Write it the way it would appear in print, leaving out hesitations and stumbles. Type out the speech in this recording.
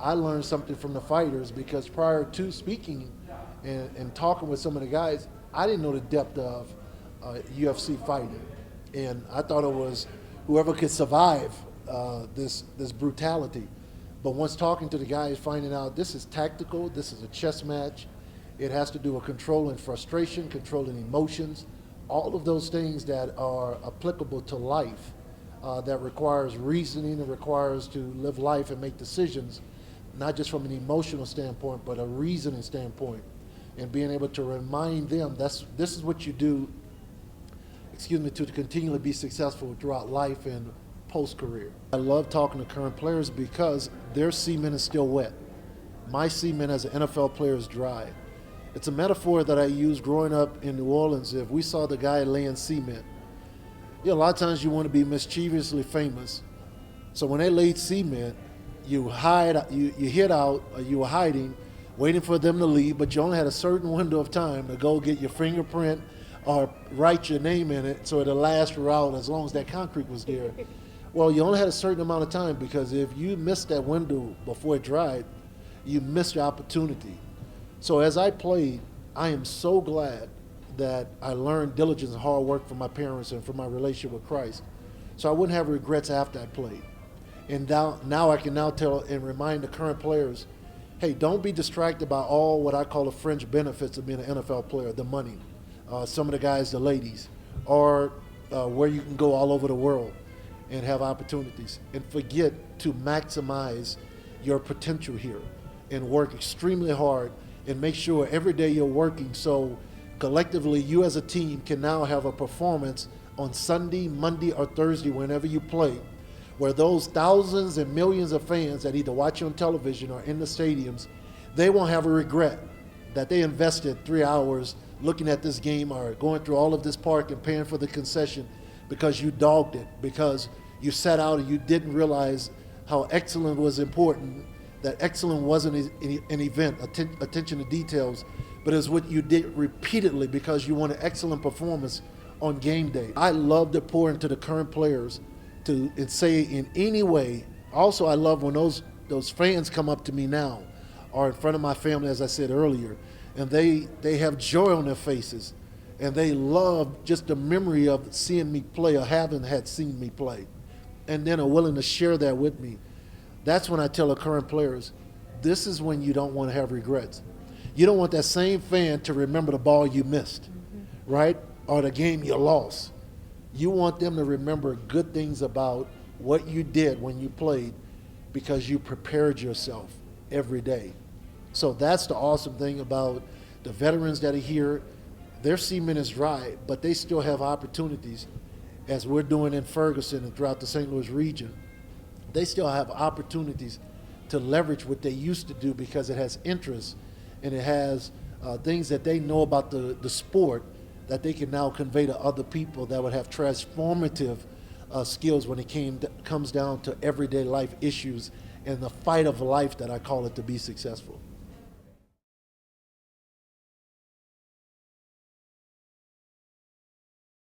I learned something from the fighters because prior to speaking and talking with some of the guys, I didn't know the depth of UFC fighting, and I thought it was whoever could survive this brutality. But once talking to the guys, finding out this is tactical, this is a chess match. It has to do with controlling frustration, controlling emotions, all of those things that are applicable to life, that requires reasoning and requires to live life and make decisions, not just from an emotional standpoint, but a reasoning standpoint. And being able to remind them this is what you do, to continually be successful throughout life and post-career. I love talking to current players because their semen is still wet. My semen as an NFL player is dry. It's a metaphor that I used growing up in New Orleans. If we saw the guy laying cement, a lot of times you want to be mischievously famous. So when they laid cement, you hide, you hid out, or you were hiding, waiting for them to leave, but you only had a certain window of time to go get your fingerprint or write your name in it so it'll last throughout as long as that concrete was there. Well, you only had a certain amount of time because if you missed that window before it dried, you missed your opportunity. So as I played, I am so glad that I learned diligence and hard work from my parents and from my relationship with Christ. So I wouldn't have regrets after I played. And now I can now tell and remind the current players, hey, don't be distracted by all what I call the fringe benefits of being an NFL player, the money, some of the guys, the ladies, or where you can go all over the world and have opportunities. And forget to maximize your potential here and work extremely hard and make sure every day you're working so collectively you as a team can now have a performance on Sunday, Monday, or Thursday whenever you play, where those thousands and millions of fans that either watch you on television or in the stadiums, they won't have a regret that they invested 3 hours looking at this game or going through all of this park and paying for the concession because you dogged it, because you sat out and you didn't realize how excellent was important, that excellence wasn't an event, attention to details, but it's what you did repeatedly because you want an excellent performance on game day. I love to pour into the current players and say in any way. Also, I love when those fans come up to me now or in front of my family, as I said earlier, and they have joy on their faces and they love just the memory of seeing me play or having had seen me play, and then are willing to share that with me. That's when I tell the current players, this is when you don't want to have regrets. You don't want that same fan to remember the ball you missed, right? Or the game you lost. You want them to remember good things about what you did when you played because you prepared yourself every day. So that's the awesome thing about the veterans that are here. Their semen is dry, but they still have opportunities, as we're doing in Ferguson and throughout the St. Louis region. They still have opportunities to leverage what they used to do because it has interests and it has things that they know about the sport that they can now convey to other people that would have transformative skills when it comes down to everyday life issues and the fight of life that I call it to be successful.